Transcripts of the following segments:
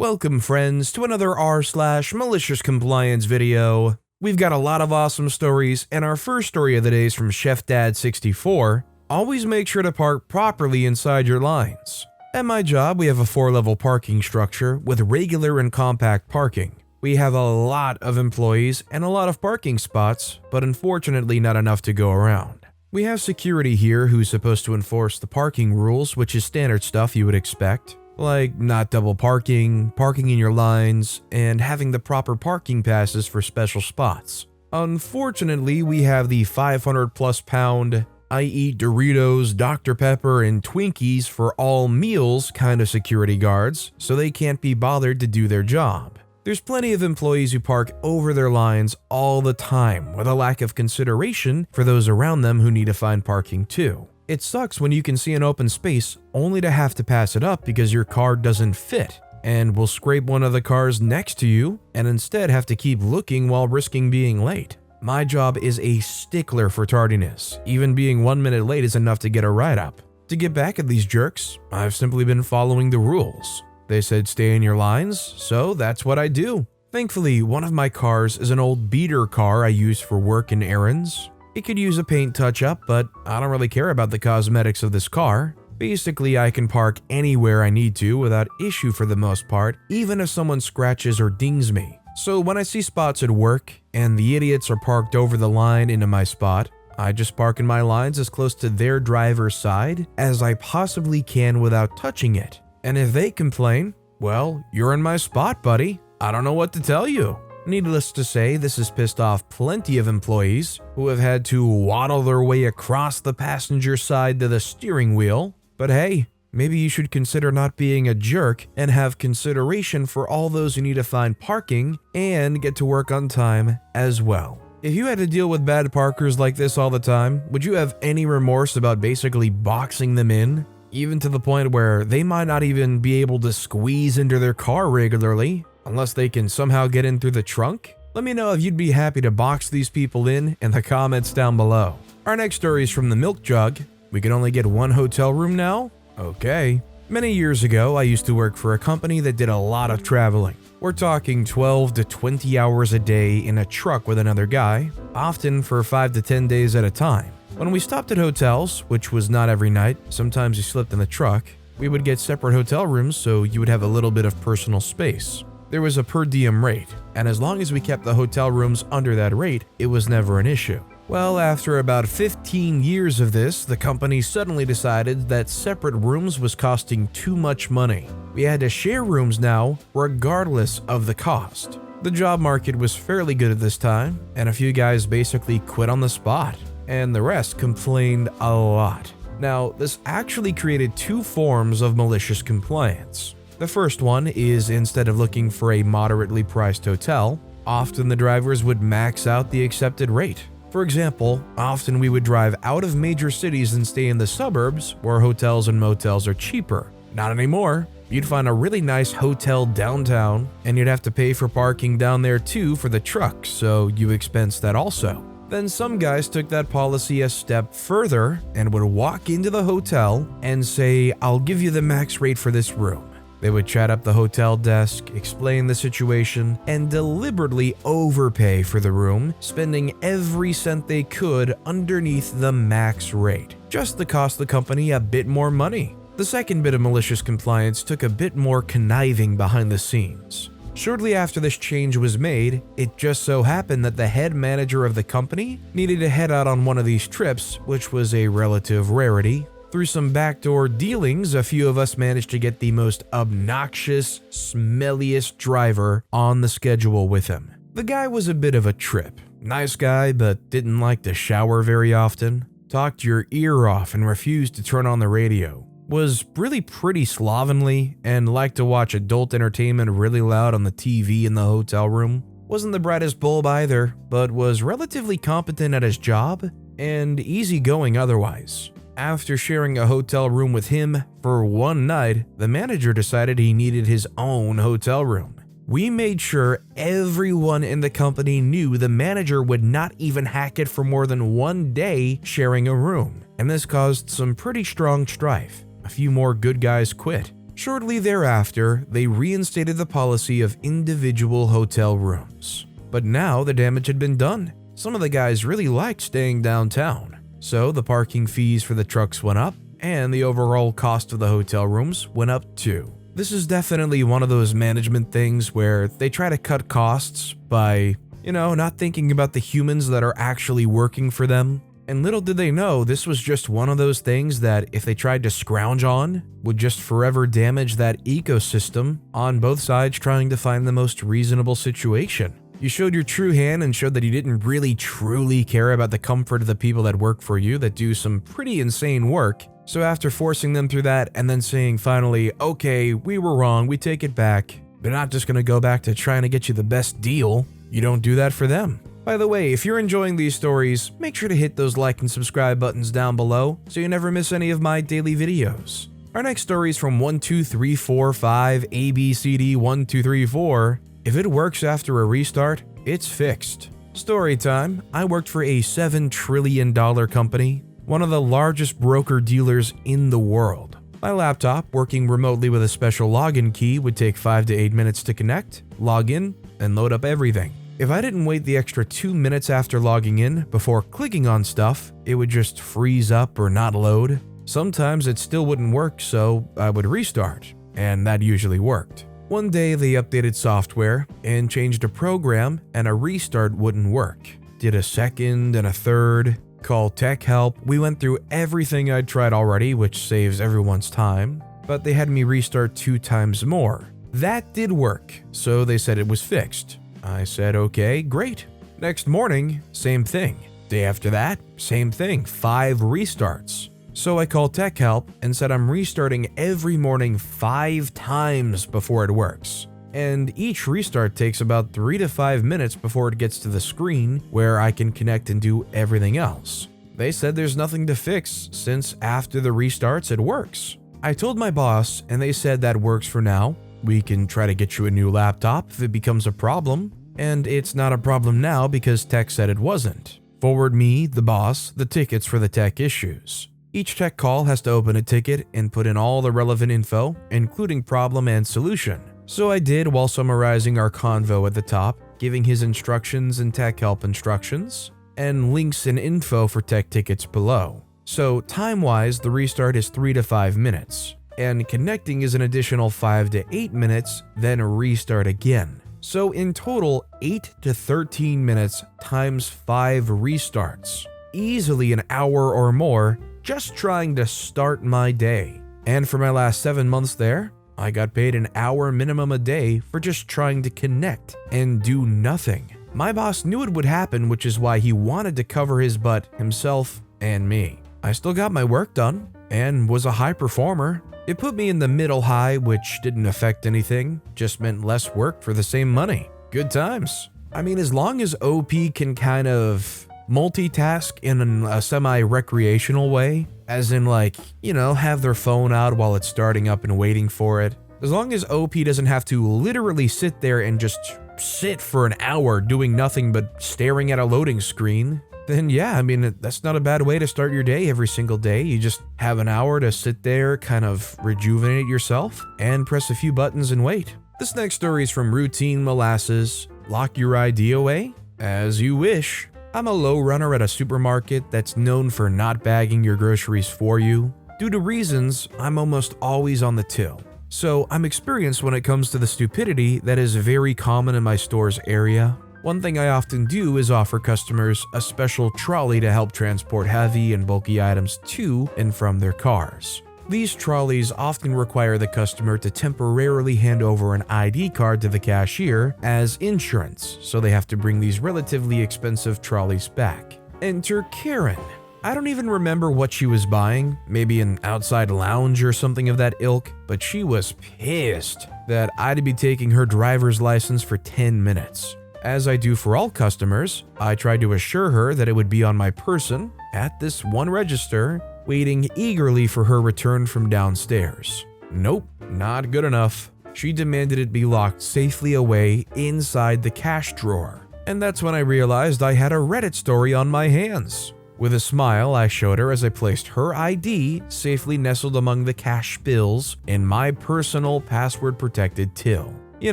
Welcome friends to another r/MaliciousCompliance video. We've got a lot of awesome stories, and our first story of the day is from Chef Dad 64. Always make sure to park properly inside your lines. At my job, we have a 4-level parking structure with regular and compact parking. We have a lot of employees and a lot of parking spots, but unfortunately not enough to go around. We have security here who's supposed to enforce the parking rules, which is standard stuff you would expect, like not double parking, parking in your lines, and having the proper parking passes for special spots. Unfortunately, we have the 500+ pound, I eat Doritos, Dr. Pepper, and Twinkies for all meals kind of security guards, so they can't be bothered to do their job. There's plenty of employees who park over their lines all the time with a lack of consideration for those around them who need to find parking too. It sucks when you can see an open space only to have to pass it up because your car doesn't fit and will scrape one of the cars next to you and instead have to keep looking while risking being late. My job is a stickler for tardiness. Even being 1 minute late is enough to get a write-up. To get back at these jerks, I've simply been following the rules. They said stay in your lines, so that's what I do. Thankfully, one of my cars is an old beater car I use for work and errands. It could use a paint touch-up, but I don't really care about the cosmetics of this car. Basically, I can park anywhere I need to without issue for the most part, even if someone scratches or dings me. So when I see spots at work and the idiots are parked over the line into my spot, I just park in my lines as close to their driver's side as I possibly can without touching it. And if they complain, well, you're in my spot, buddy. I don't know what to tell you. Needless to say, this has pissed off plenty of employees who have had to waddle their way across the passenger side to the steering wheel. But hey, maybe you should consider not being a jerk and have consideration for all those who need to find parking and get to work on time as well. If you had to deal with bad parkers like this all the time, would you have any remorse about basically boxing them in? Even to the point where they might not even be able to squeeze into their car regularly, unless they can somehow get in through the trunk? Let me know if you'd be happy to box these people in the comments down below. Our next story is from the Milk Jug. We can only get one hotel room now? Okay. Many years ago, I used to work for a company that did a lot of traveling. We're talking 12 to 20 hours a day in a truck with another guy, often for 5 to 10 days at a time. When we stopped at hotels, which was not every night, sometimes you slept in the truck, we would get separate hotel rooms so you would have a little bit of personal space. There was a per diem rate, and as long as we kept the hotel rooms under that rate, it was never an issue. Well, after about 15 years of this, the company suddenly decided that separate rooms was costing too much money. We had to share rooms now, regardless of the cost. The job market was fairly good at this time, and a few guys basically quit on the spot, and the rest complained a lot. Now, this actually created two forms of malicious compliance. The first one is instead of looking for a moderately priced hotel, often the drivers would max out the accepted rate. For example, often we would drive out of major cities and stay in the suburbs where hotels and motels are cheaper. Not anymore. You'd find a really nice hotel downtown, and you'd have to pay for parking down there too for the truck, so you expense that also. Then some guys took that policy a step further and would walk into the hotel and say, "I'll give you the max rate for this room." They would chat up the hotel desk, explain the situation, and deliberately overpay for the room, spending every cent they could underneath the max rate, just to cost the company a bit more money. The second bit of malicious compliance took a bit more conniving behind the scenes. Shortly after this change was made, it just so happened that the head manager of the company needed to head out on one of these trips, which was a relative rarity. Through some backdoor dealings, a few of us managed to get the most obnoxious, smelliest driver on the schedule with him. The guy was a bit of a trip. Nice guy, but didn't like to shower very often. Talked your ear off and refused to turn on the radio. Was really pretty slovenly and liked to watch adult entertainment really loud on the TV in the hotel room. Wasn't the brightest bulb either, but was relatively competent at his job and easygoing otherwise. After sharing a hotel room with him for one night, the manager decided he needed his own hotel room. We made sure everyone in the company knew the manager would not even hack it for more than 1 day sharing a room, and this caused some pretty strong strife. A few more good guys quit. Shortly thereafter, they reinstated the policy of individual hotel rooms. But now the damage had been done. Some of the guys really liked staying downtown, so the parking fees for the trucks went up, and the overall cost of the hotel rooms went up too. This is definitely one of those management things where they try to cut costs by, not thinking about the humans that are actually working for them. And little did they know, this was just one of those things that if they tried to scrounge on, would just forever damage that ecosystem on both sides trying to find the most reasonable situation. You showed your true hand and showed that you didn't really truly care about the comfort of the people that work for you that do some pretty insane work. So after forcing them through that and then saying finally, okay, we were wrong, we take it back, they're not just gonna go back to trying to get you the best deal. You don't do that for them. By the way, if you're enjoying these stories, make sure to hit those like and subscribe buttons down below so you never miss any of my daily videos. Our next story is from 12345 ABCD1234. If it works after a restart, it's fixed. Story time. I worked for a $7 trillion company, one of the largest broker-dealers in the world. My laptop, working remotely with a special login key, would take 5 to 8 minutes to connect, log in, and load up everything. If I didn't wait the extra 2 minutes after logging in before clicking on stuff, it would just freeze up or not load. Sometimes it still wouldn't work, so I would restart, and that usually worked. One day they updated software and changed a program and a restart wouldn't work. Did a second and a third, called tech help. We went through everything I'd tried already, which saves everyone's time, but they had me restart 2 times more. That did work, so they said it was fixed. I said, okay, great. Next morning, same thing. Day after that, same thing, 5 restarts. So I called tech help and said I'm restarting every morning 5 times before it works. And each restart takes about 3 to 5 minutes before it gets to the screen where I can connect and do everything else. They said there's nothing to fix since after the restarts it works. I told my boss and they said that works for now. We can try to get you a new laptop if it becomes a problem. And it's not a problem now because tech said it wasn't. Forward me, the boss, the tickets for the tech issues. Each tech call has to open a ticket and put in all the relevant info, including problem and solution. So I did while summarizing our convo at the top, giving his instructions and tech help instructions, and links and info for tech tickets below. So time-wise, the restart is 3 to 5 minutes, and connecting is an additional 5 to 8 minutes, then restart again. So in total, 8 to 13 minutes times 5 restarts. Easily an hour or more, just trying to start my day. And for my last 7 months there, I got paid an hour minimum a day for just trying to connect and do nothing. My boss knew it would happen, which is why he wanted to cover his butt himself and me. I still got my work done and was a high performer. It put me in the middle high, which didn't affect anything, just meant less work for the same money. Good times. I mean, as long as OP can kind of multitask in a semi-recreational way, as in have their phone out while it's starting up and waiting for it. As long as OP doesn't have to literally sit there and just sit for an hour doing nothing but staring at a loading screen, then yeah, I mean, that's not a bad way to start your day every single day. You just have an hour to sit there, kind of rejuvenate yourself, and press a few buttons and wait. This next story is from Routine Molasses. Lock your ID away? As you wish. I'm a low runner at a supermarket that's known for not bagging your groceries for you. Due to reasons, I'm almost always on the till. So I'm experienced when it comes to the stupidity that is very common in my store's area. One thing I often do is offer customers a special trolley to help transport heavy and bulky items to and from their cars. These trolleys often require the customer to temporarily hand over an ID card to the cashier as insurance, so they have to bring these relatively expensive trolleys back. Enter Karen. I don't even remember what she was buying, maybe an outside lounge or something of that ilk, but she was pissed that I'd be taking her driver's license for 10 minutes. As I do for all customers, I tried to assure her that it would be on my person at this one register, waiting eagerly for her return from downstairs. Nope, not good enough. She demanded it be locked safely away inside the cash drawer. And that's when I realized I had a Reddit story on my hands. With a smile, I showed her as I placed her ID safely nestled among the cash bills in my personal password-protected till. You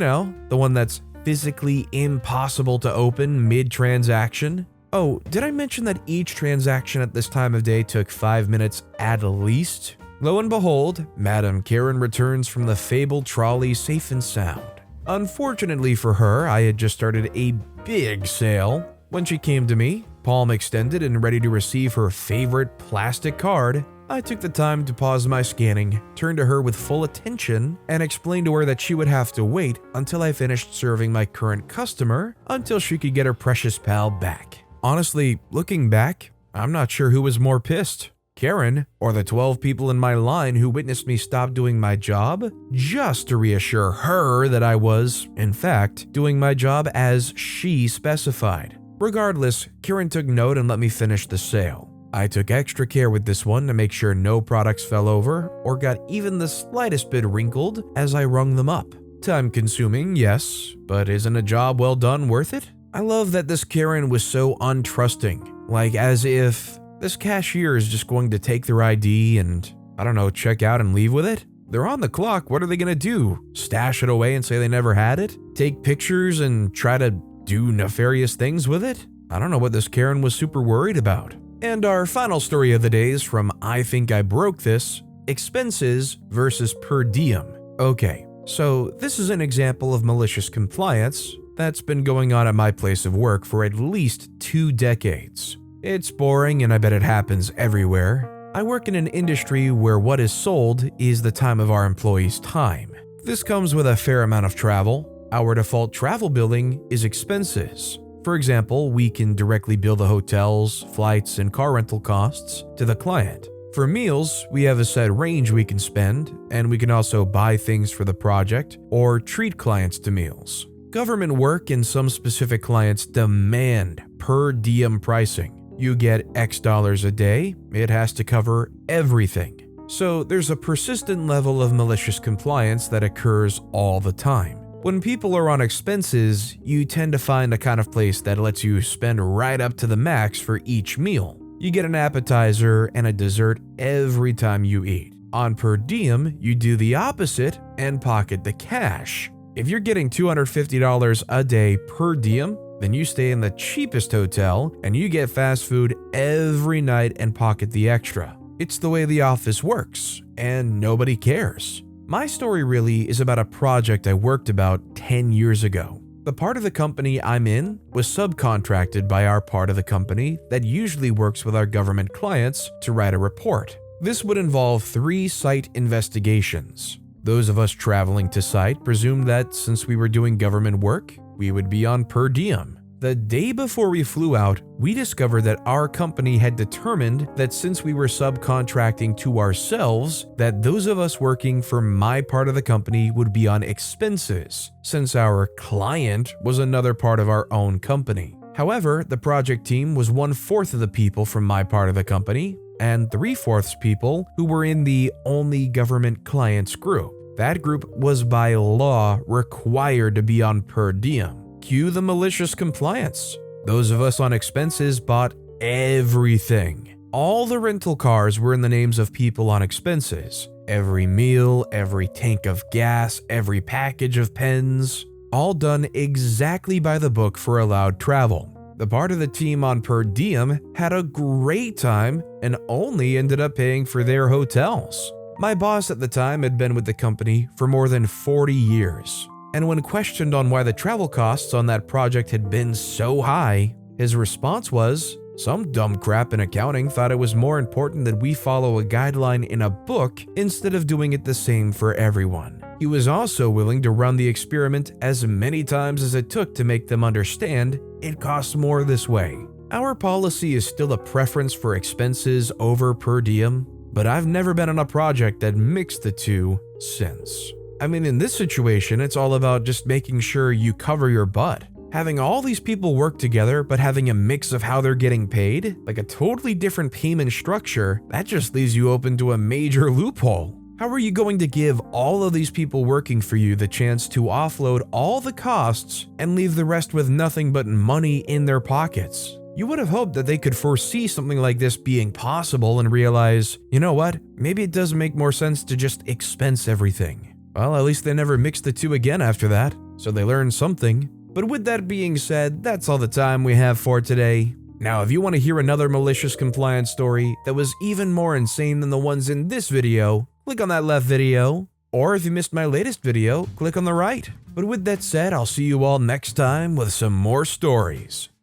know, the one that's physically impossible to open mid-transaction. Oh, did I mention that each transaction at this time of day took 5 minutes at least? Lo and behold, Madam Karen returns from the fabled trolley safe and sound. Unfortunately for her, I had just started a big sale. When she came to me, palm extended and ready to receive her favorite plastic card, I took the time to pause my scanning, turned to her with full attention, and explained to her that she would have to wait until I finished serving my current customer until she could get her precious pal back. Honestly, looking back, I'm not sure who was more pissed. Karen, or the 12 people in my line who witnessed me stop doing my job, just to reassure her that I was, in fact, doing my job as she specified. Regardless, Karen took note and let me finish the sale. I took extra care with this one to make sure no products fell over or got even the slightest bit wrinkled as I rung them up. Time consuming, yes, but isn't a job well done worth it? I love that this Karen was so untrusting, like as if this cashier is just going to take their ID and, I don't know, check out and leave with it? They're on the clock, what are they gonna do? Stash it away and say they never had it? Take pictures and try to do nefarious things with it? I don't know what this Karen was super worried about. And our final story of the day is from I Think I Broke This, Expenses versus Per Diem. Okay, so this is an example of malicious compliance that's been going on at my place of work for at least 2 decades. It's boring and I bet it happens everywhere. I work in an industry where what is sold is the time of our employees' time. This comes with a fair amount of travel. Our default travel billing is expenses. For example, we can directly bill the hotels, flights, and car rental costs to the client. For meals, we have a set range we can spend, and we can also buy things for the project or treat clients to meals. Government work and some specific clients demand per diem pricing. You get X dollars a day, it has to cover everything. So there's a persistent level of malicious compliance that occurs all the time. When people are on expenses, you tend to find a kind of place that lets you spend right up to the max for each meal. You get an appetizer and a dessert every time you eat. On per diem, you do the opposite and pocket the cash. If you're getting $250 a day per diem, then you stay in the cheapest hotel and you get fast food every night and pocket the extra. It's the way the office works, and nobody cares. My story really is about a project I worked about 10 years ago. The part of the company I'm in was subcontracted by our part of the company that usually works with our government clients to write a report. This would involve 3 site investigations. Those of us traveling to site presumed that since we were doing government work, we would be on per diem. The day before we flew out, we discovered that our company had determined that since we were subcontracting to ourselves, that those of us working for my part of the company would be on expenses, since our client was another part of our own company. However, the project team was 1/4 of the people from my part of the company, and 3/4 people who were in the only government clients group. That group was by law required to be on per diem. Cue the malicious compliance. Those of us on expenses bought everything. All the rental cars were in the names of people on expenses. Every meal, every tank of gas, every package of pens, all done exactly by the book for allowed travel. The part of the team on per diem had a great time and only ended up paying for their hotels. My boss at the time had been with the company for more than 40 years. And when questioned on why the travel costs on that project had been so high, his response was, some dumb crap in accounting thought it was more important that we follow a guideline in a book instead of doing it the same for everyone. He was also willing to run the experiment as many times as it took to make them understand it costs more this way. Our policy is still a preference for expenses over per diem, but I've never been on a project that mixed the two since. I mean, in this situation, it's all about just making sure you cover your butt. Having all these people work together, but having a mix of how they're getting paid, like a totally different payment structure, that just leaves you open to a major loophole. How are you going to give all of these people working for you the chance to offload all the costs and leave the rest with nothing but money in their pockets? You would have hoped that they could foresee something like this being possible and realize, you know what, maybe it does make more sense to just expense everything. Well, at least they never mixed the two again after that, so they learned something. But with that being said, that's all the time we have for today. Now, if you want to hear another malicious compliance story that was even more insane than the ones in this video, click on that left video. Or if you missed my latest video, click on the right. But with that said, I'll see you all next time with some more stories.